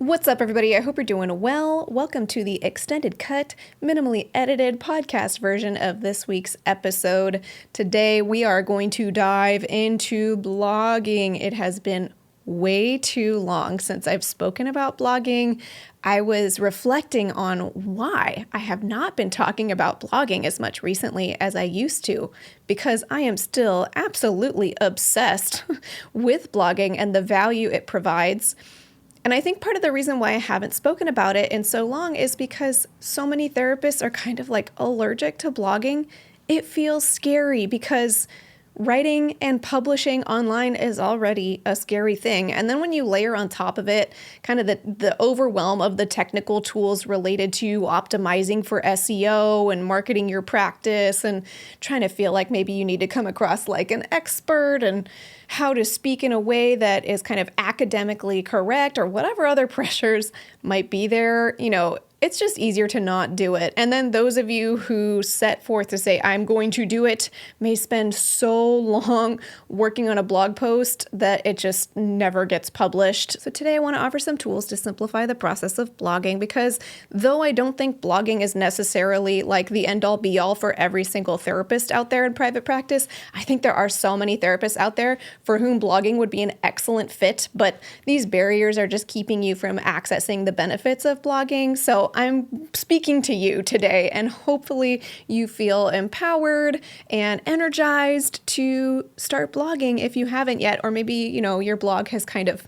What's up, everybody? I hope you're doing well. Welcome to the extended cut, minimally edited podcast version of this week's episode. Today, we are going to dive into blogging. It has been way too long since I've spoken about blogging. I was reflecting on why I have not been talking about blogging as much recently as I used to, because I am still absolutely obsessed with blogging and the value it provides. And I think part of the reason why I haven't spoken about it in so long is because so many therapists are kind of like allergic to blogging. It feels scary because writing and publishing online is already a scary thing. And then when you layer on top of it kind of the overwhelm of the technical tools related to optimizing for SEO and marketing your practice and trying to feel like maybe you need to come across like an expert and how to speak in a way that is kind of academically correct or whatever other pressures might be there, it's just easier to not do it. And then those of you who set forth to say, I'm going to do it, may spend so long working on a blog post that it just never gets published. So today I want to offer some tools to simplify the process of blogging, because though I don't think blogging is necessarily like the end-all be-all for every single therapist out there in private practice, I think there are so many therapists out there for whom blogging would be an excellent fit, but these barriers are just keeping you from accessing the benefits of blogging. So I'm speaking to you today, and hopefully you feel empowered and energized to start blogging if you haven't yet, or maybe, your blog has kind of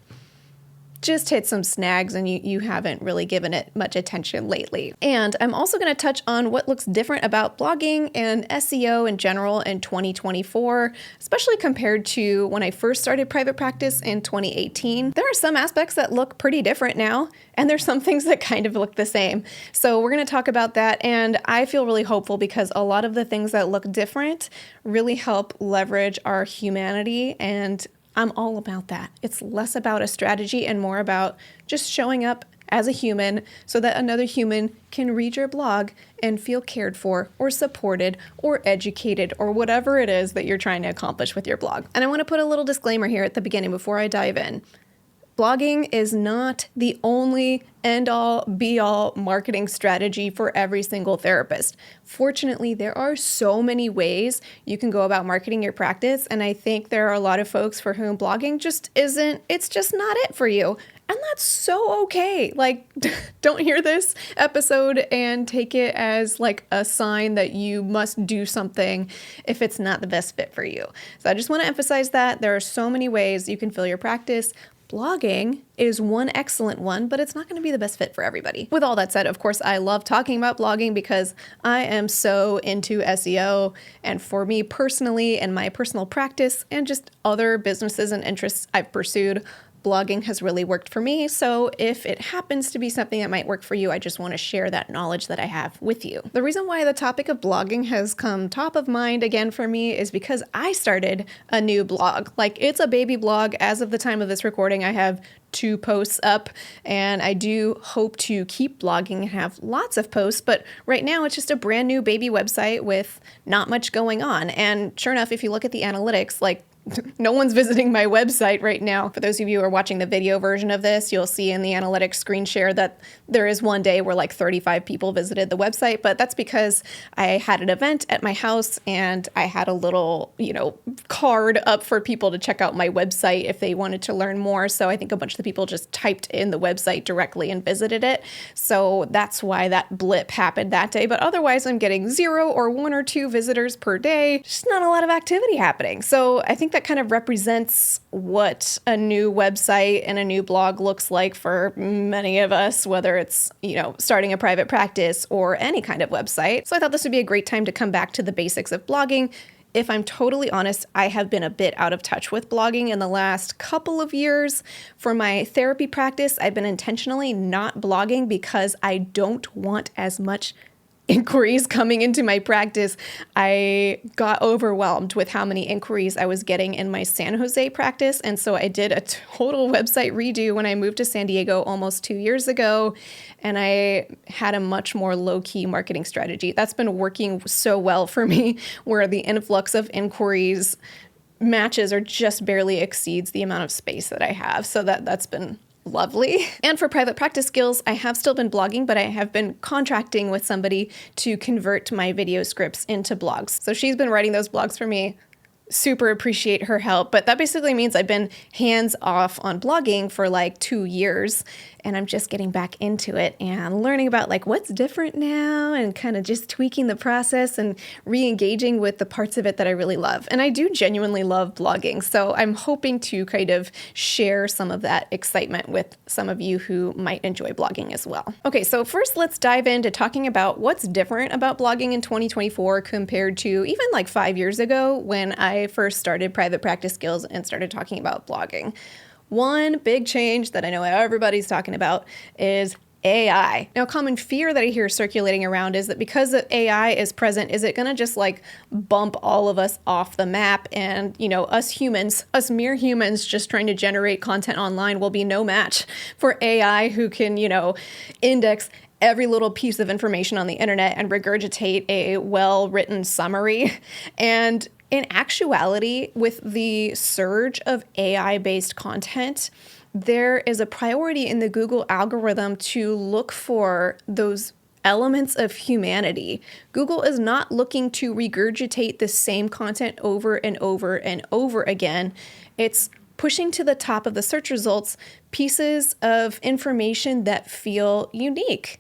just hit some snags and you haven't really given it much attention lately. And I'm also going to touch on what looks different about blogging and SEO in general in 2024, especially compared to when I first started private practice in 2018. There are some aspects that look pretty different now, and there's some things that kind of look the same. So we're going to talk about that, and I feel really hopeful because a lot of the things that look different really help leverage our humanity, and I'm all about that. It's less about a strategy and more about just showing up as a human so that another human can read your blog and feel cared for or supported or educated or whatever it is that you're trying to accomplish with your blog. And I want to put a little disclaimer here at the beginning before I dive in. Blogging is not the only end-all, be-all marketing strategy for every single therapist. Fortunately, there are so many ways you can go about marketing your practice, and I think there are a lot of folks for whom blogging just isn't, it's just not it for you. And that's so okay. Like, don't hear this episode and take it as like a sign that you must do something if it's not the best fit for you. So I just want to emphasize that there are so many ways you can fill your practice. Blogging is one excellent one, but it's not going to be the best fit for everybody. With all that said, of course, I love talking about blogging because I am so into SEO. And for me personally, and my personal practice, and just other businesses and interests I've pursued, blogging has really worked for me. So if it happens to be something that might work for you, I just want to share that knowledge that I have with you. The reason why the topic of blogging has come top of mind again for me is because I started a new blog. Like, it's a baby blog. As of the time of this recording, I have 2 posts up, and I do hope to keep blogging and have lots of posts, but right now it's just a brand new baby website with not much going on. And sure enough, if you look at the analytics, like, no one's visiting my website right now. For those of you who are watching the video version of this, you'll see in the analytics screen share that there is one day where like 35 people visited the website, but that's because I had an event at my house and I had a little, card up for people to check out my website if they wanted to learn more. So I think a bunch of the people just typed in the website directly and visited it. So that's why that blip happened that day. But otherwise, I'm getting 0 or 1 or 2 visitors per day. Just not a lot of activity happening. So I think that kind of represents what a new website and a new blog looks like for many of us, whether it's, starting a private practice or any kind of website. So I thought this would be a great time to come back to the basics of blogging. If I'm totally honest, I have been a bit out of touch with blogging in the last couple of years. For my therapy practice, I've been intentionally not blogging because I don't want as much inquiries coming into my practice. I got overwhelmed with how many inquiries I was getting in my San Jose practice. And so I did a total website redo when I moved to San Diego almost 2 years ago. And I had a much more low-key marketing strategy. That's been working so well for me, where the influx of inquiries matches or just barely exceeds the amount of space that I have. So that's been lovely. And for private practice skills, I have still been blogging, but I have been contracting with somebody to convert my video scripts into blogs. So she's been writing those blogs for me. Super appreciate her help, but that basically means I've been hands off on blogging for like 2 years, and I'm just getting back into it and learning about like what's different now and kind of just tweaking the process and re-engaging with the parts of it that I really love. And I do genuinely love blogging, so I'm hoping to kind of share some of that excitement with some of you who might enjoy blogging as well. Okay, so first let's dive into talking about what's different about blogging in 2024 compared to even like 5 years ago when I first started private practice skills and started talking about blogging. One big change that I know everybody's talking about is AI. Now, a common fear that I hear circulating around is that because the AI is present, is it going to just like bump all of us off the map? And, us humans, us mere humans just trying to generate content online will be no match for AI who can, index every little piece of information on the internet and regurgitate a well-written summary. And in actuality, with the surge of AI-based content, there is a priority in the Google algorithm to look for those elements of humanity. Google is not looking to regurgitate the same content over and over and over again. It's pushing to the top of the search results pieces of information that feel unique.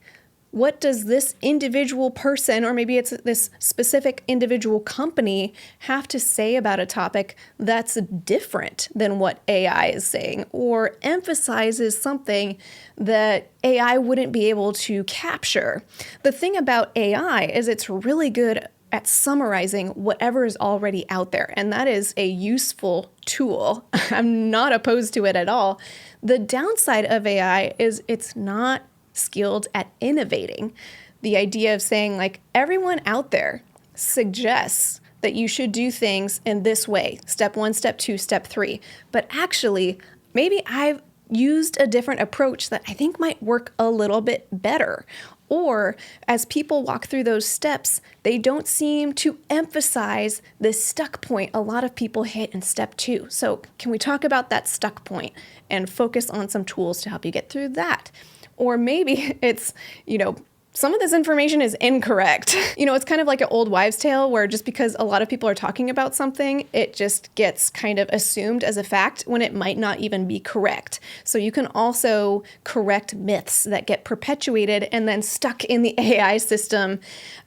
What does this individual person, or maybe it's this specific individual company, have to say about a topic that's different than what AI is saying, or emphasizes something that AI wouldn't be able to capture? The thing about AI is it's really good at summarizing whatever is already out there, and that is a useful tool. I'm not opposed to it at all. The downside of AI is it's not skilled at innovating. The idea of saying like everyone out there suggests that you should do things in this way, step 1, step 2, step 3, but actually maybe I've used a different approach that I think might work a little bit better. Or as people walk through those steps, they don't seem to emphasize the stuck point a lot of people hit in step 2. So can we talk about that stuck point and focus on some tools to help you get through that? Or maybe it's, some of this information is incorrect. It's kind of like an old wives' tale where just because a lot of people are talking about something, it just gets kind of assumed as a fact when it might not even be correct. So you can also correct myths that get perpetuated and then stuck in the AI system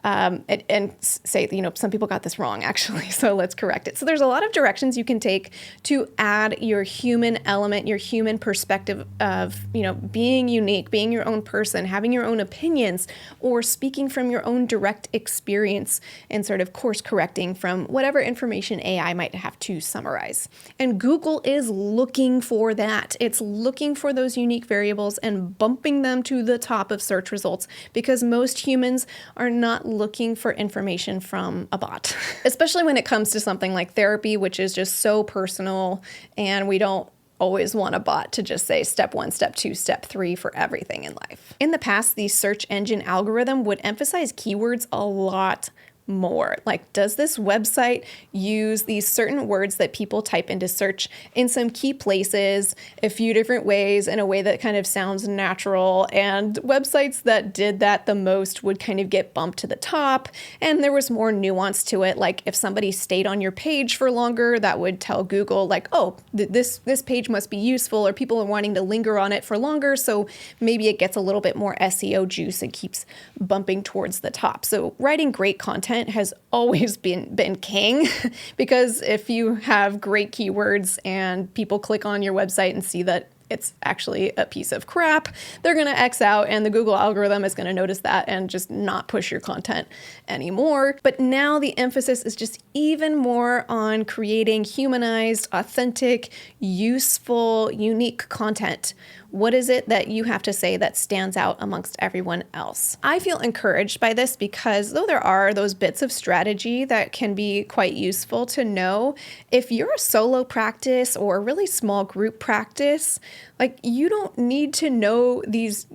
and say, some people got this wrong actually, so let's correct it. So there's a lot of directions you can take to add your human element, your human perspective of, being unique, being your own person, having your own opinions, or speaking from your own direct experience and sort of course correcting from whatever information AI might have to summarize. And Google is looking for that. It's looking for those unique variables and bumping them to the top of search results because most humans are not looking for information from a bot, especially when it comes to something like therapy, which is just so personal, and we don't always want a bot to just say step 1, step 2, step 3 for everything in life. In the past, the search engine algorithm would emphasize keywords a lot more. Like, does this website use these certain words that people type into search in some key places, a few different ways, in a way that kind of sounds natural? And websites that did that the most would kind of get bumped to the top. And there was more nuance to it. Like if somebody stayed on your page for longer, that would tell Google like, oh, this page must be useful, or people are wanting to linger on it for longer. So maybe it gets a little bit more SEO juice and keeps bumping towards the top. So writing great content has always been king, because if you have great keywords and people click on your website and see that it's actually a piece of crap, they're going to X out, and the Google algorithm is going to notice that and just not push your content anymore. But now the emphasis is just even more on creating humanized, authentic, useful, unique content. What is it that you have to say that stands out amongst everyone else? I feel encouraged by this because though there are those bits of strategy that can be quite useful to know, if you're a solo practice or a really small group practice, like you don't need to know these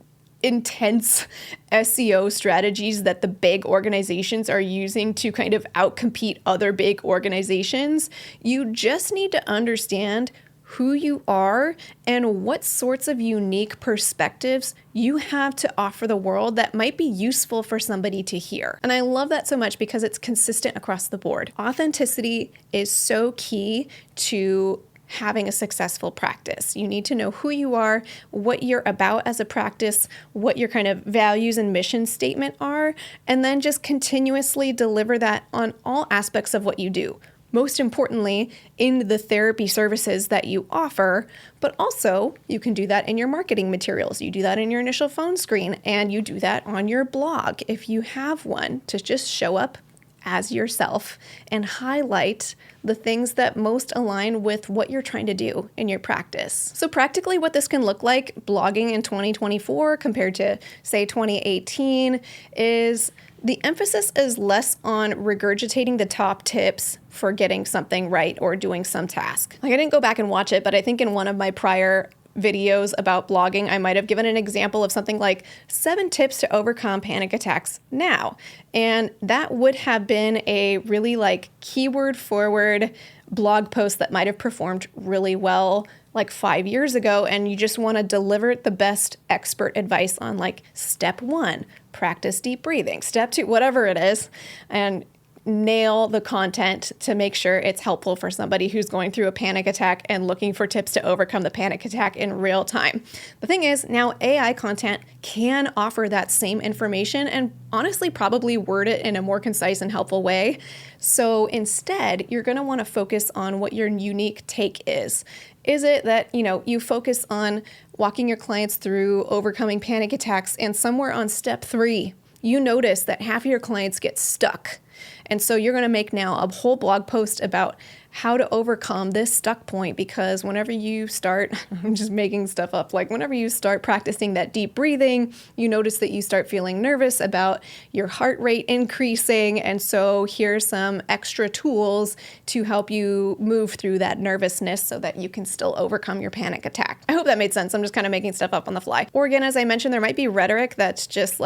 intense SEO strategies that the big organizations are using to kind of outcompete other big organizations. You just need to understand who you are and what sorts of unique perspectives you have to offer the world that might be useful for somebody to hear. And I love that so much because it's consistent across the board. Authenticity is so key to having a successful practice. You need to know who you are, what you're about as a practice, what your kind of values and mission statement are, and then just continuously deliver that on all aspects of what you do. Most importantly, in the therapy services that you offer, but also you can do that in your marketing materials. You do that in your initial phone screen, and you do that on your blog if you have one, to just show up as yourself and highlight the things that most align with what you're trying to do in your practice. So practically what this can look like blogging in 2024 compared to, say, 2018 is the emphasis is less on regurgitating the top tips for getting something right or doing some task. Like, I didn't go back and watch it, but I think in one of my prior videos about blogging, I might have given an example of something like 7 tips to overcome panic attacks now. And that would have been a really keyword forward blog post that might have performed really well 5 years ago. And you just want to deliver the best expert advice on step 1, practice deep breathing, step 2, whatever it is, and nail the content to make sure it's helpful for somebody who's going through a panic attack and looking for tips to overcome the panic attack in real time. The thing is, now AI content can offer that same information and honestly probably word it in a more concise and helpful way. So instead, you're going to want to focus on what your unique take is. Is it that, you focus on walking your clients through overcoming panic attacks, and somewhere on step 3, you notice that half of your clients get stuck? And so you're going to make now a whole blog post about how to overcome this stuck point, because whenever you start, I'm just making stuff up, whenever you start practicing that deep breathing, you notice that you start feeling nervous about your heart rate increasing. And so here's some extra tools to help you move through that nervousness so that you can still overcome your panic attack. I hope that made sense. I'm just kind of making stuff up on the fly. Or again, as I mentioned, there might be rhetoric that's just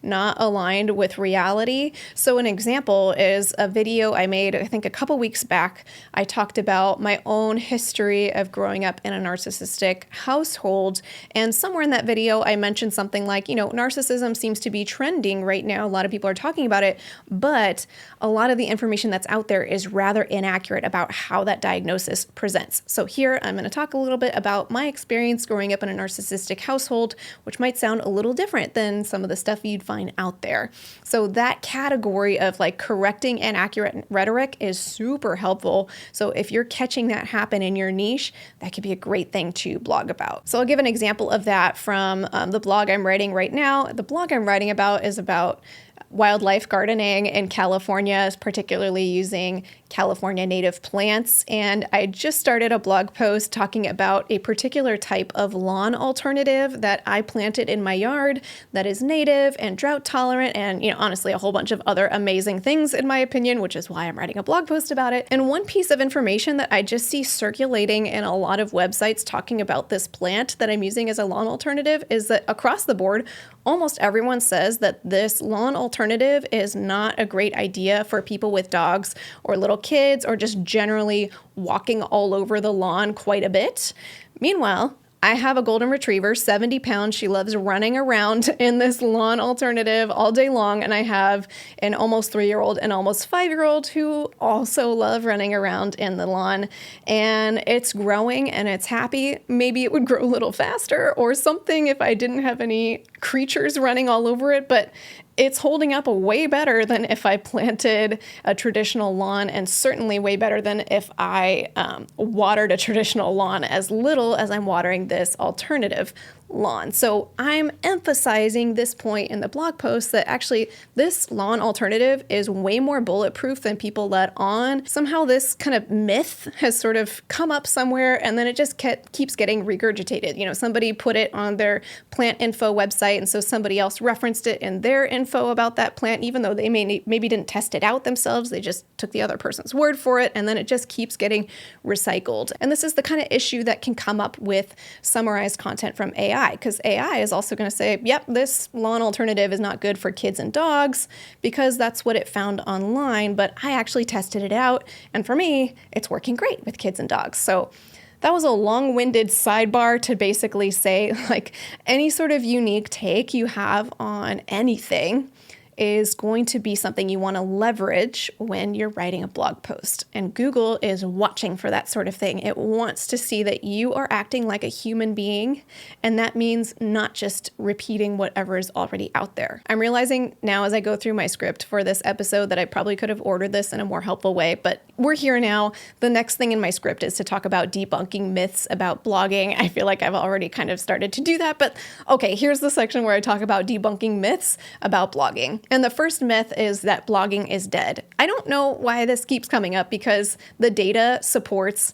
not aligned with reality. So an example is a video I made, I think a couple weeks back. I talked about my own history of growing up in a narcissistic household. And somewhere in that video, I mentioned something like, narcissism seems to be trending right now. A lot of people are talking about it, but a lot of the information that's out there is rather inaccurate about how that diagnosis presents. So here, I'm going to talk a little bit about my experience growing up in a narcissistic household, which might sound a little different than some of the stuff you'd find out there. So that category of correcting inaccurate rhetoric is super helpful. So if you're catching that happen in your niche, that could be a great thing to blog about. So I'll give an example of that from the blog I'm writing right now. The blog I'm writing about is about wildlife gardening in California, particularly using California native plants. And I just started a blog post talking about a particular type of lawn alternative that I planted in my yard that is native and drought tolerant and, honestly, a whole bunch of other amazing things in my opinion, which is why I'm writing a blog post about it. And one piece of information that I just see circulating in a lot of websites talking about this plant that I'm using as a lawn alternative is that across the board, almost everyone says that this lawn alternative is not a great idea for people with dogs or little kids or just generally walking all over the lawn quite a bit. Meanwhile, I have a golden retriever, 70 pounds. She loves running around in this lawn alternative all day long. And I have an almost 3-year-old and almost 5-year-old who also love running around in the lawn. And it's growing and it's happy. Maybe it would grow a little faster or something if I didn't have any creatures running all over it. But it's holding up way better than if I planted a traditional lawn, and certainly way better than if I watered a traditional lawn as little as I'm watering this alternative lawn. So I'm emphasizing this point in the blog post that actually this lawn alternative is way more bulletproof than people let on. Somehow this kind of myth has sort of come up somewhere and then it just keeps getting regurgitated. Somebody put it on their plant info website, and so somebody else referenced it in their info about that plant, even though they maybe didn't test it out themselves. They just took the other person's word for it, and then it just keeps getting recycled. And this is the kind of issue that can come up with summarized content from AI. Because AI is also going to say, yep, this lawn alternative is not good for kids and dogs because that's what it found online, but I actually tested it out, and for me, it's working great with kids and dogs. So That was a long-winded sidebar to basically say, like, any sort of unique take you have on anything is going to be something you want to leverage when you're writing a blog post. And Google is watching for that sort of thing. It wants to see that you are acting like a human being, and that means not just repeating whatever is already out there. I'm realizing now as I go through my script for this episode that I probably could have ordered this in a more helpful way, but we're here now. The next thing in my script is to talk about debunking myths about blogging. I feel like I've already kind of started to do that, but okay, here's the section where I talk about debunking myths about blogging. And the first myth is that blogging is dead. I don't know why this keeps coming up because the data supports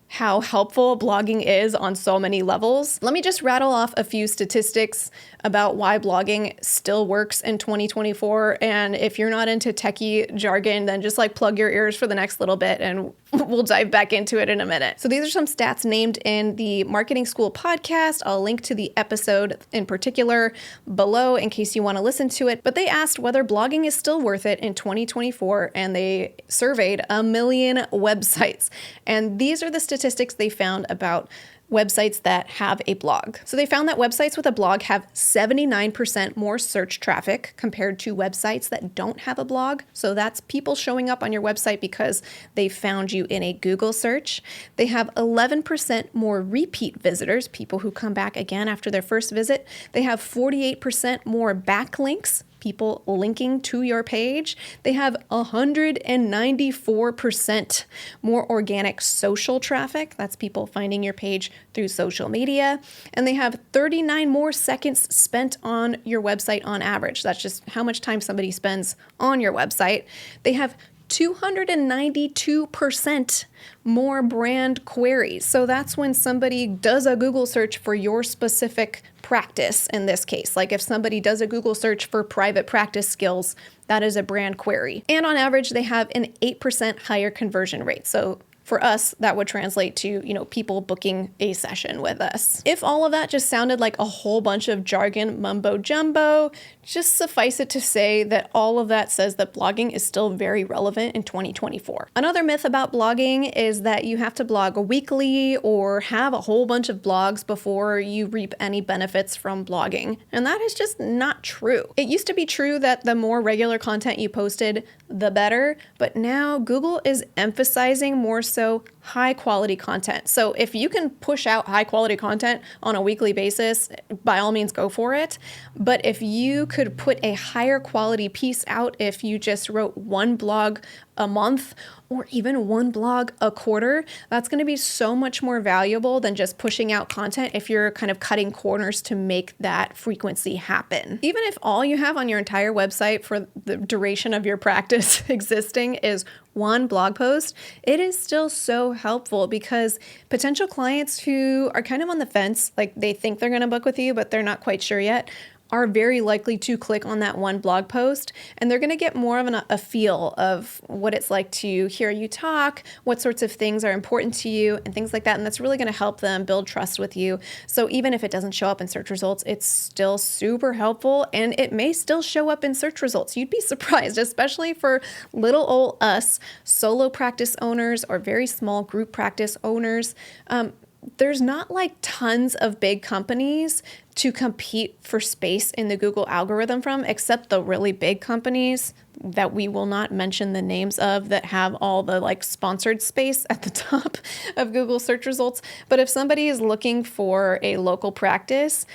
how helpful blogging is on so many levels. Let me just rattle off a few statistics about why blogging still works in 2024. And if you're not into techie jargon, then just like plug your ears for the next little bit and we'll dive back into it in a minute. So these are some stats named in the Marketing School podcast. I'll link to the episode in particular below in case you want to listen to it. But they asked whether blogging is still worth it in 2024, and they surveyed 1 million websites. And these are the statistics they found about websites that have a blog. So they found that websites with a blog have 79% more search traffic compared to websites that don't have a blog. So that's people showing up on your website because they found you in a Google search. They have 11% more repeat visitors, people who come back again after their first visit. They have 48% more backlinks, people linking to your page. They have 194% more organic social traffic. That's people finding your page through social media. And they have 39 more seconds spent on your website on average. That's just how much time somebody spends on your website. They have 292% more brand queries. So that's when somebody does a Google search for your specific practice in this case. Like if somebody does a Google search for private practice skills, that is a brand query. And on average, they have an 8% higher conversion rate. So for us, that would translate to, people booking a session with us. If all of that just sounded like a whole bunch of jargon mumbo jumbo, just suffice it to say that all of that says that blogging is still very relevant in 2024. Another myth about blogging is that you have to blog weekly or have a whole bunch of blogs before you reap any benefits from blogging. And that is just not true. It used to be true that the more regular content you posted, the better, but now Google is emphasizing more so high quality content. So if you can push out high quality content on a weekly basis, by all means go for it. But if you could put a higher quality piece out, if you just wrote one blog a month or even one blog a quarter, that's going to be so much more valuable than just pushing out content if you're kind of cutting corners to make that frequency happen. Even if all you have on your entire website for the duration of your practice existing is one blog post, it is still so helpful because potential clients who are kind of on the fence, like they think they're going to book with you, but they're not quite sure yet, are very likely to click on that one blog post, and they're going to get more of a feel of what it's like to hear you talk, what sorts of things are important to you, and things like that. And that's really going to help them build trust with you. So even if it doesn't show up in search results, it's still super helpful, and it may still show up in search results. You'd be surprised, especially for little old us, solo practice owners or very small group practice owners. There's not like tons of big companies to compete for space in the Google algorithm from, except the really big companies that we will not mention the names of that have all the like sponsored space at the top of Google search results. But if somebody is looking for a local practice,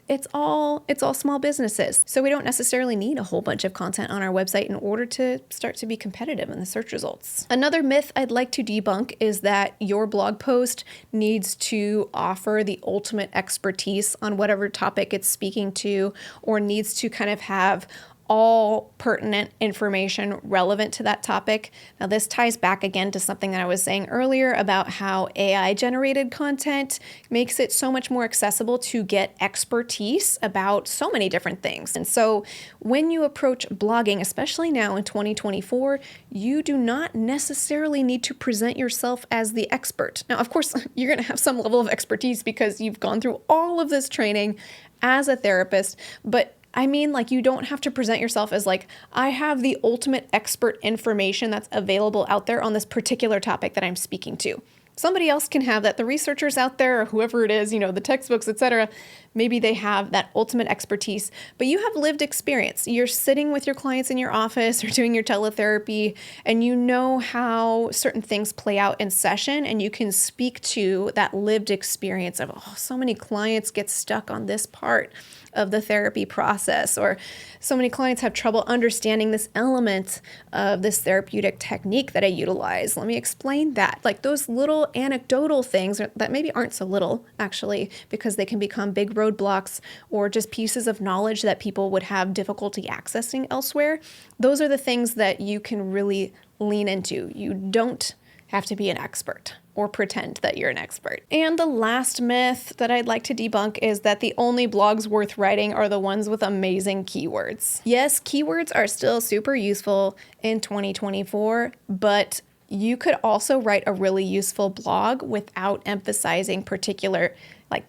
it's all small businesses. So we don't necessarily need a whole bunch of content on our website in order to start to be competitive in the search results. Another myth I'd like to debunk is that your blog post needs to offer the ultimate expertise on whatever topic it's speaking to, or needs to kind of have all pertinent information relevant to that topic. Now, this ties back again to something that I was saying earlier about how AI-generated content makes it so much more accessible to get expertise about so many different things. And so when you approach blogging, especially now in 2024, you do not necessarily need to present yourself as the expert. Now, of course, you're going to have some level of expertise because you've gone through all of this training as a therapist, but I mean, like, you don't have to present yourself as like, I have the ultimate expert information that's available out there on this particular topic that I'm speaking to. somebody else can have that. The researchers out there, or whoever it is, the textbooks, etc., maybe they have that ultimate expertise, but you have lived experience. You're sitting with your clients in your office or doing your teletherapy, and you know how certain things play out in session, and you can speak to that lived experience of, so many clients get stuck on this part of the therapy process, or so many clients have trouble understanding this element of this therapeutic technique that I utilize. Let me explain that. Like those little anecdotal things that maybe aren't so little, actually, because they can become big roadblocks or just pieces of knowledge that people would have difficulty accessing elsewhere. Those are the things that you can really lean into. You don't have to be an expert or pretend that you're an expert. And the last myth that I'd like to debunk is that the only blogs worth writing are the ones with amazing keywords. Yes, keywords are still super useful in 2024, but you could also write a really useful blog without emphasizing particular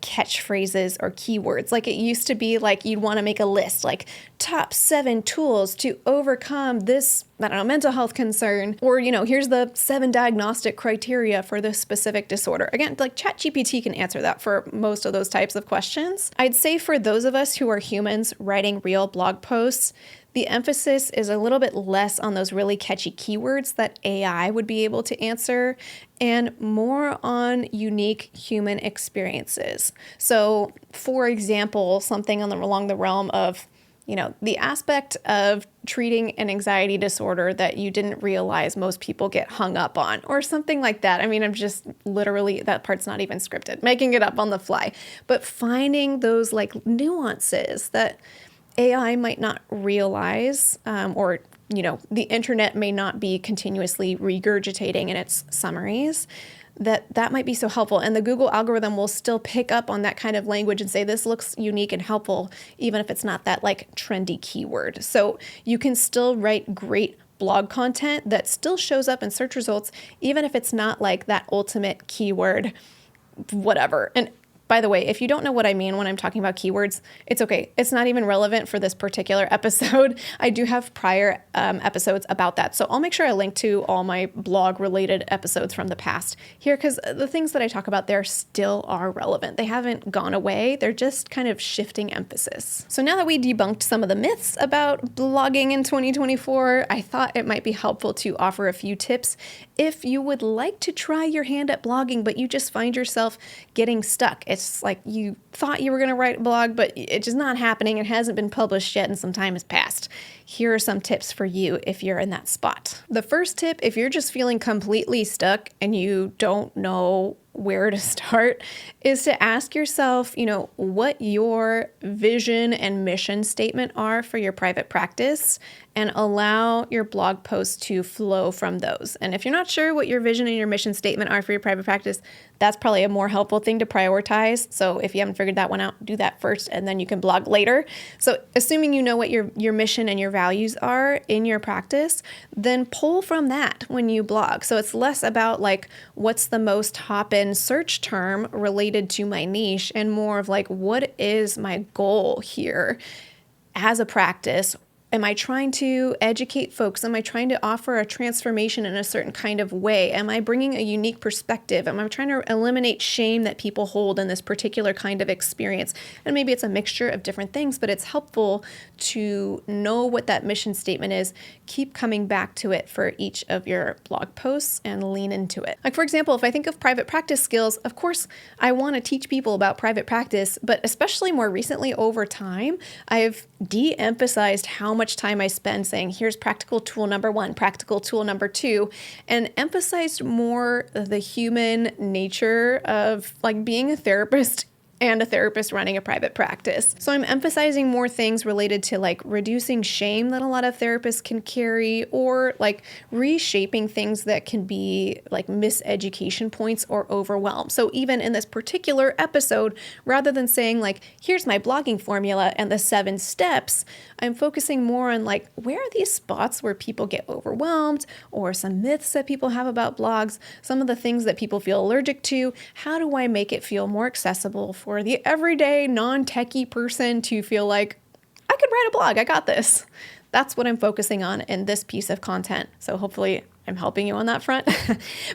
catchphrases or keywords. Like it used to be like you'd want to make a list, like top 7 tools to overcome this, mental health concern, or, here's the 7 diagnostic criteria for this specific disorder. Again, like ChatGPT can answer that for most of those types of questions. I'd say for those of us who are humans writing real blog posts, the emphasis is a little bit less on those really catchy keywords that AI would be able to answer and more on unique human experiences. So, for example, something along the realm of, the aspect of treating an anxiety disorder that you didn't realize most people get hung up on, or something like that. I'm just literally, that part's not even scripted, making it up on the fly. But finding those nuances that AI might not realize, or the internet may not be continuously regurgitating in its summaries, that might be so helpful. And the Google algorithm will still pick up on that kind of language and say, this looks unique and helpful, even if it's not that trendy keyword. So you can still write great blog content that still shows up in search results, even if it's not that ultimate keyword, whatever. And by the way, if you don't know what I mean when I'm talking about keywords, it's okay. It's not even relevant for this particular episode. I do have prior episodes about that. So I'll make sure I link to all my blog related episodes from the past here, because the things that I talk about there still are relevant. They haven't gone away. They're just kind of shifting emphasis. So now that we debunked some of the myths about blogging in 2024, I thought it might be helpful to offer a few tips if you would like to try your hand at blogging, but you just find yourself getting stuck. It's like you thought you were going to write a blog, but it's just not happening. It hasn't been published yet and some time has passed. Here are some tips for you if you're in that spot. The first tip, if you're just feeling completely stuck and you don't know where to start, is to ask yourself, what your vision and mission statement are for your private practice, and allow your blog posts to flow from those. And if you're not sure what your vision and your mission statement are for your private practice, that's probably a more helpful thing to prioritize. So if you haven't figured that one out, do that first, and then you can blog later. So assuming you know what your mission and your values are in your practice, then pull from that when you blog. So it's less about what's the most hop-in search term related to my niche, and more of what is my goal here as a practice? Am I trying to educate folks? Am I trying to offer a transformation in a certain kind of way? Am I bringing a unique perspective? Am I trying to eliminate shame that people hold in this particular kind of experience? And maybe it's a mixture of different things, but it's helpful to know what that mission statement is. Keep coming back to it for each of your blog posts and lean into it. For example, if I think of private practice skills, of course, I want to teach people about private practice, but especially more recently over time, I've de-emphasized how much time I spend saying, here's practical tool number 1, practical tool number 2, and emphasized more the human nature of being a therapist and a therapist running a private practice. So I'm emphasizing more things related to reducing shame that a lot of therapists can carry, or reshaping things that can be miseducation points or overwhelm. So even in this particular episode, rather than saying here's my blogging formula and the 7 steps, I'm focusing more on where are these spots where people get overwhelmed, or some myths that people have about blogs, some of the things that people feel allergic to. How do I make it feel more accessible for the everyday non-techie person to feel I could write a blog, I got this. That's what I'm focusing on in this piece of content. So hopefully I'm helping you on that front.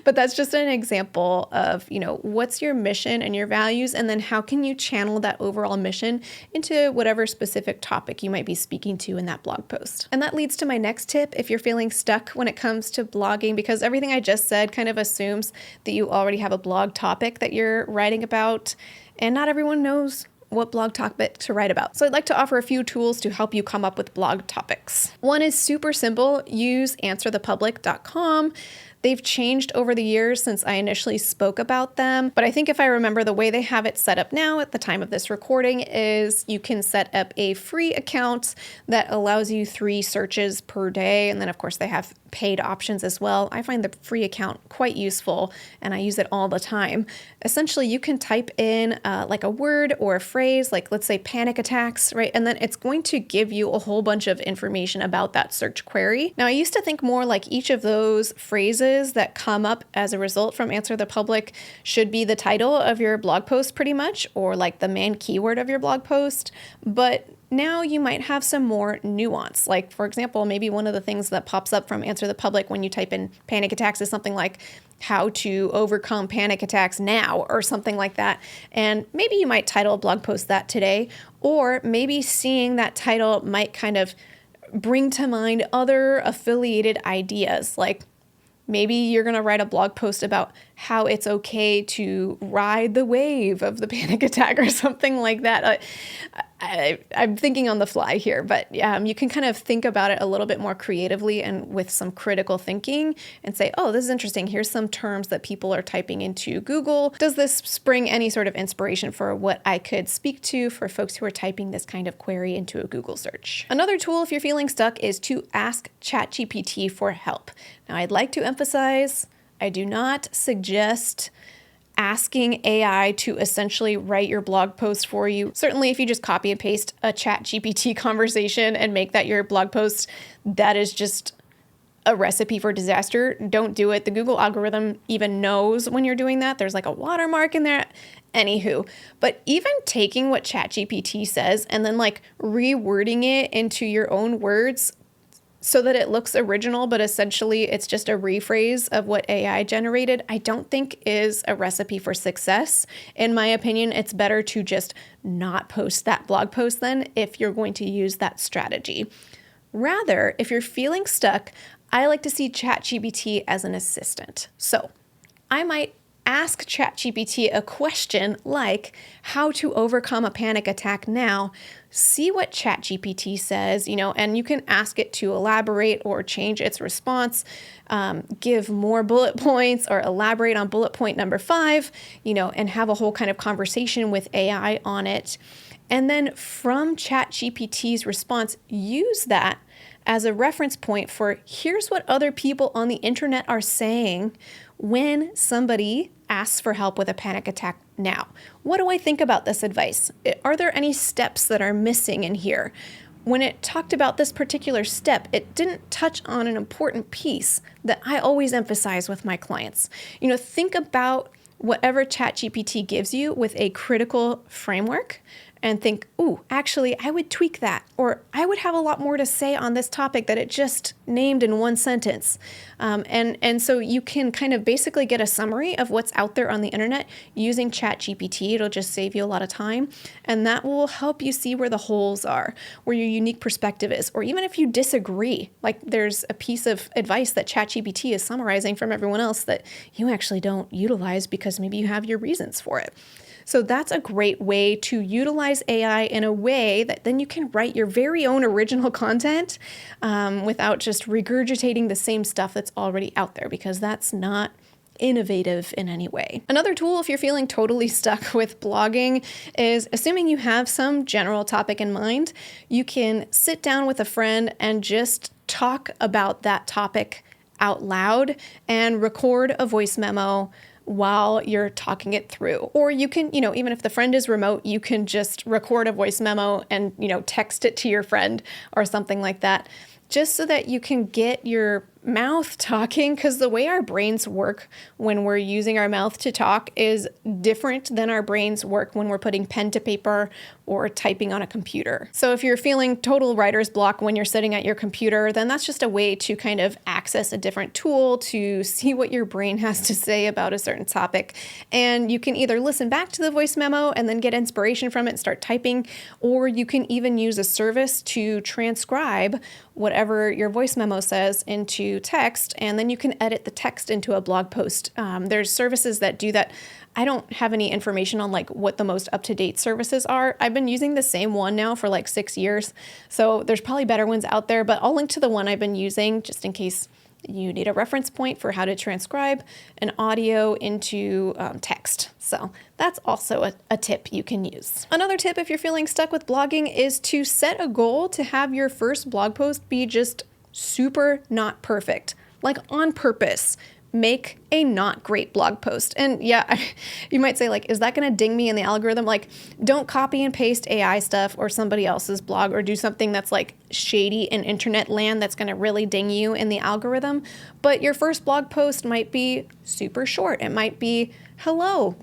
But that's just an example of, what's your mission and your values, and then how can you channel that overall mission into whatever specific topic you might be speaking to in that blog post. And that leads to my next tip if you're feeling stuck when it comes to blogging, because everything I just said kind of assumes that you already have a blog topic that you're writing about, and not everyone knows what blog topic to write about. So I'd like to offer a few tools to help you come up with blog topics. One is super simple. Use answerthepublic.com. They've changed over the years since I initially spoke about them, but I think if I remember, the way they have it set up now at the time of this recording is you can set up a free account that allows you 3 searches per day. And then of course they have paid options as well. I find the free account quite useful and I use it all the time. Essentially, you can type in like a word or a phrase, like let's say panic attacks, right? And then it's going to give you a whole bunch of information about that search query. Now, I used to think more like each of those phrases that come up as a result from Answer the Public should be the title of your blog post pretty much, or like the main keyword of your blog post. But now you might have some more nuance. Like, for example, maybe one of the things that pops up from Answer the Public when you type in panic attacks is something like how to overcome panic attacks now, or something like that. And maybe you might title a blog post that today, or maybe seeing that title might kind of bring to mind other affiliated ideas. Like maybe you're going to write a blog post about how it's okay to ride the wave of the panic attack or something like that. I'm thinking on the fly here, but you can kind of think about it a little bit more creatively and with some critical thinking and say, oh, this is interesting. Here's some terms that people are typing into Google. Does this spring any sort of inspiration for what I could speak to for folks who are typing this kind of query into a Google search? Another tool, if you're feeling stuck, is to ask ChatGPT for help. Now, I'd like to emphasize, I do not suggest asking AI to essentially write your blog post for you. Certainly, if you just copy and paste a ChatGPT conversation and make that your blog post, that is just a recipe for disaster. Don't do it. The Google algorithm even knows when you're doing that. There's like a watermark in there. Anywho, but even taking what ChatGPT says and then like rewording it into your own words so that it looks original, but essentially it's just a rephrase of what AI generated, I don't think is a recipe for success. In my opinion, it's better to just not post that blog post then if you're going to use that strategy. Rather, if you're feeling stuck, I like to see ChatGPT as an assistant. So I might ask ChatGPT a question like how to overcome a panic attack now. See what ChatGPT says, and you can ask it to elaborate or change its response, give more bullet points or elaborate on bullet point number 5, and have a whole kind of conversation with AI on it. And then from ChatGPT's response, use that as a reference point for here's what other people on the internet are saying when somebody asks for help with a panic attack now. What do I think about this advice? Are there any steps that are missing in here? When it talked about this particular step, it didn't touch on an important piece that I always emphasize with my clients. Think about whatever ChatGPT gives you with a critical framework and think, ooh, actually, I would tweak that, or I would have a lot more to say on this topic that it just named in one sentence. And so you can kind of basically get a summary of what's out there on the internet using ChatGPT. It'll just save you a lot of time, and that will help you see where the holes are, where your unique perspective is, or even if you disagree, like there's a piece of advice that ChatGPT is summarizing from everyone else that you actually don't utilize because maybe you have your reasons for it. So that's a great way to utilize AI in a way that then you can write your very own original content without just regurgitating the same stuff that's already out there, because that's not innovative in any way. Another tool, if you're feeling totally stuck with blogging, is assuming you have some general topic in mind, you can sit down with a friend and just talk about that topic out loud and record a voice memo while you're talking it through. Or you can, even if the friend is remote, you can just record a voice memo and, text it to your friend or something like that. just so that you can get your mouth talking, because the way our brains work when we're using our mouth to talk is different than our brains work when we're putting pen to paper or typing on a computer. So if you're feeling total writer's block when you're sitting at your computer, then that's just a way to kind of access a different tool to see what your brain has to say about a certain topic. And you can either listen back to the voice memo and then get inspiration from it and start typing, or you can even use a service to transcribe whatever your voice memo says into text, and then you can edit the text into a blog post. There's services that do that. I don't have any information on like what the most up-to-date services are. I've been using the same one now for like 6 years, so there's probably better ones out there, but I'll link to the one I've been using just in case you need a reference point for how to transcribe an audio into text. So that's also a tip you can use. Another tip if you're feeling stuck with blogging is to set a goal to have your first blog post be just super not perfect, like on purpose. Make a not great blog post. And yeah, you might say like, is that going to ding me in the algorithm? Like, don't copy and paste AI stuff or somebody else's blog, or do something that's like shady in internet land that's going to really ding you in the algorithm. But your first blog post might be super short. It might be, hello,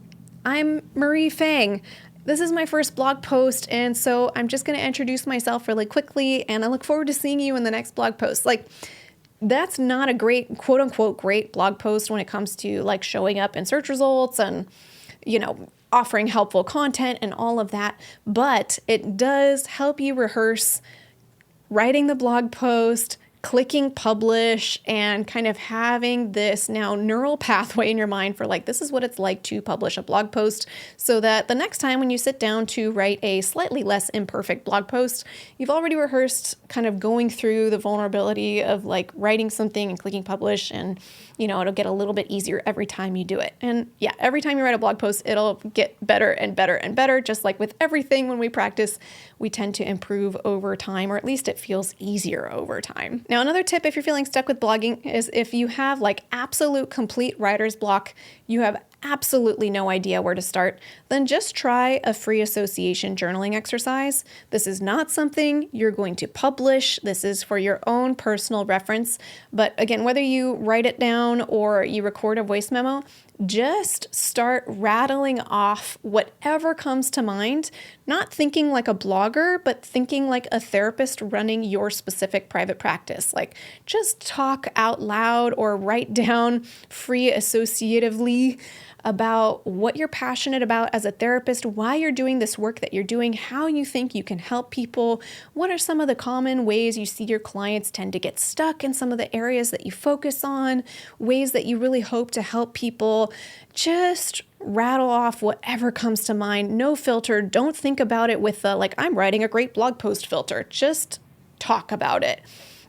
I'm Marie Fang. This is my first blog post, and so I'm just going to introduce myself really quickly, and I look forward to seeing you in the next blog post. Like, that's not a great, quote unquote, great blog post when it comes to like showing up in search results and, offering helpful content and all of that. But it does help you rehearse writing the blog post, clicking publish, and kind of having this now neural pathway in your mind for like, this is what it's like to publish a blog post, so that the next time when you sit down to write a slightly less imperfect blog post, you've already rehearsed kind of going through the vulnerability of like writing something and clicking publish, and it'll get a little bit easier every time you do it. And yeah, every time you write a blog post, it'll get better and better and better. Just like with everything, when we practice, we tend to improve over time, or at least it feels easier over time. Now, another tip if you're feeling stuck with blogging is if you have like absolute complete writer's block, you have absolutely no idea where to start, then just try a free association journaling exercise. This is not something you're going to publish. This is for your own personal reference. But again, whether you write it down or you record a voice memo, just start rattling off whatever comes to mind, not thinking like a blogger, but thinking like a therapist running your specific private practice. Like, just talk out loud or write down free associatively about what you're passionate about as a therapist, why you're doing this work that you're doing, how you think you can help people, what are some of the common ways you see your clients tend to get stuck in some of the areas that you focus on, ways that you really hope to help people. Just rattle off whatever comes to mind. No filter. Don't think about it with the like, I'm writing a great blog post filter. Just talk about it.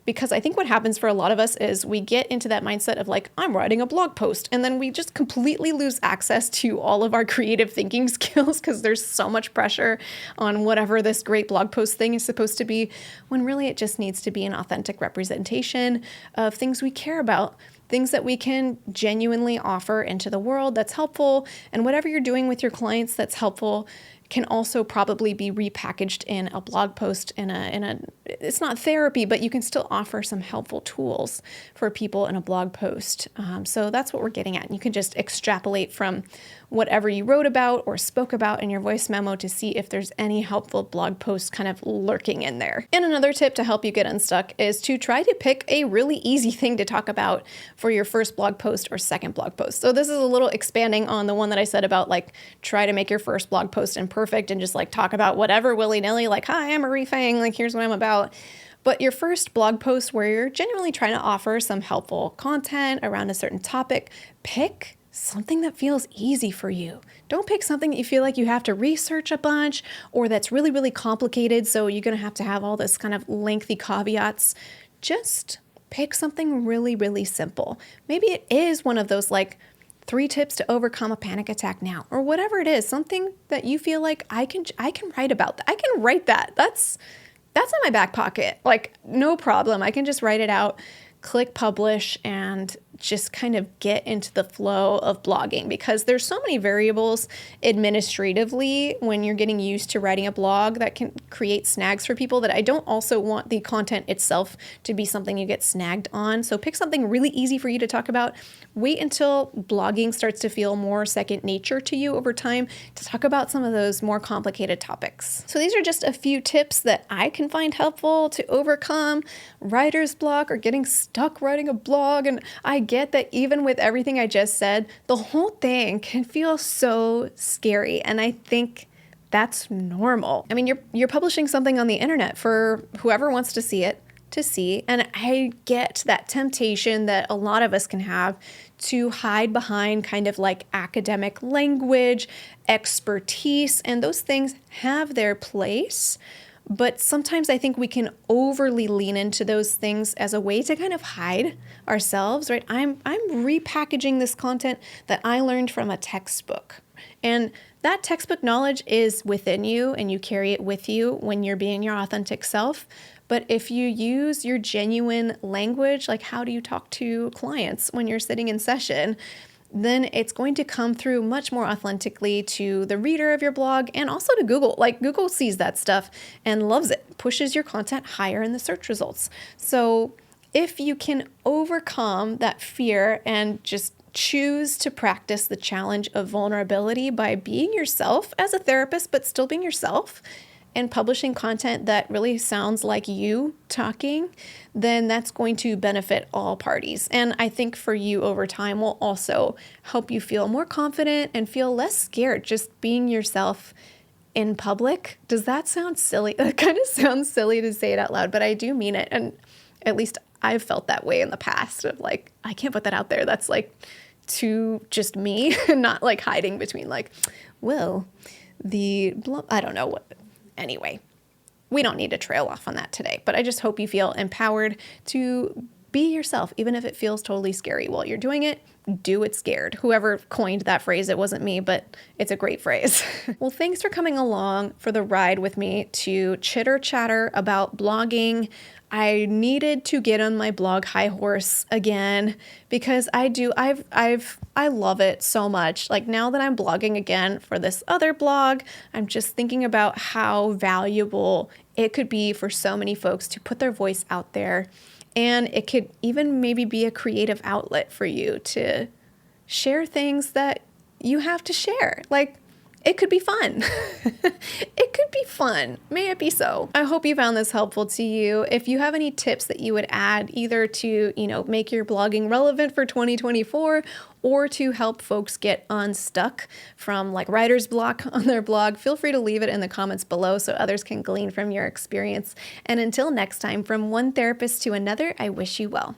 Because I think what happens for a lot of us is we get into that mindset of like, I'm writing a blog post, and then we just completely lose access to all of our creative thinking skills because there's so much pressure on whatever this great blog post thing is supposed to be, when really it just needs to be an authentic representation of things we care about, things that we can genuinely offer into the world that's helpful. And whatever you're doing with your clients that's helpful can also probably be repackaged in a blog post it's not therapy, but you can still offer some helpful tools for people in a blog post. So that's what we're getting at. You can just extrapolate from whatever you wrote about or spoke about in your voice memo to see if there's any helpful blog posts kind of lurking in there. And another tip to help you get unstuck is to try to pick a really easy thing to talk about for your first blog post or second blog post. So this is a little expanding on the one that I said about like, try to make your first blog post imperfect and just like talk about whatever willy-nilly, like, hi, I'm Marie Fang, like, here's what I'm about. But your first blog post where you're genuinely trying to offer some helpful content around a certain topic, pick something that feels easy for you. Don't pick something that you feel like you have to research a bunch or that's really, really complicated, so you're going to have all this kind of lengthy caveats. Just pick something really, really simple. Maybe it is one of those like 3 tips to overcome a panic attack now, or whatever it is, something that you feel like I can write about that. I can write that. That's in my back pocket. Like, no problem. I can just write it out, click publish, and just kind of get into the flow of blogging, because there's so many variables administratively when you're getting used to writing a blog that can create snags for people, that I don't also want the content itself to be something you get snagged on. So pick something really easy for you to talk about. Wait until blogging starts to feel more second nature to you over time to talk about some of those more complicated topics. So these are just a few tips that I can find helpful to overcome writer's block or getting stuck writing a blog. And I get that even with everything I just said, the whole thing can feel so scary. And I think that's normal. I mean, you're publishing something on the internet for whoever wants to see it to see. And I get that temptation that a lot of us can have to hide behind kind of like academic language, expertise, and those things have their place. But sometimes I think we can overly lean into those things as a way to kind of hide ourselves, right? I'm repackaging this content that I learned from a textbook. And that textbook knowledge is within you, and you carry it with you when you're being your authentic self. But if you use your genuine language, like how do you talk to clients when you're sitting in session, then it's going to come through much more authentically to the reader of your blog and also to Google. Like Google sees that stuff and loves it, pushes your content higher in the search results. So if you can overcome that fear and just choose to practice the challenge of vulnerability by being yourself as a therapist, but still being yourself, and publishing content that really sounds like you talking, then that's going to benefit all parties. And I think for you over time will also help you feel more confident and feel less scared just being yourself in public. Does that sound silly? That kind of sounds silly to say it out loud, but I do mean it. And at least I've felt that way in the past of like, I can't put that out there. That's like too just me, not like hiding between like, well, I don't know what. Anyway, we don't need to trail off on that today, but I just hope you feel empowered to be yourself, even if it feels totally scary while you're doing it. Do it scared. Whoever coined that phrase, it wasn't me, but it's a great phrase. Well, thanks for coming along for the ride with me to chitter chatter about blogging. I needed to get on my blog high horse again because I love it so much. Like now that I'm blogging again for this other blog, I'm just thinking about how valuable it could be for so many folks to put their voice out there. And it could even maybe be a creative outlet for you to share things that you have to share. Like, it could be fun. It could be fun. May it be so. I hope you found this helpful to you. If you have any tips that you would add either to, make your blogging relevant for 2024 or to help folks get unstuck from like writer's block on their blog, feel free to leave it in the comments below so others can glean from your experience. And until next time, from one therapist to another, I wish you well.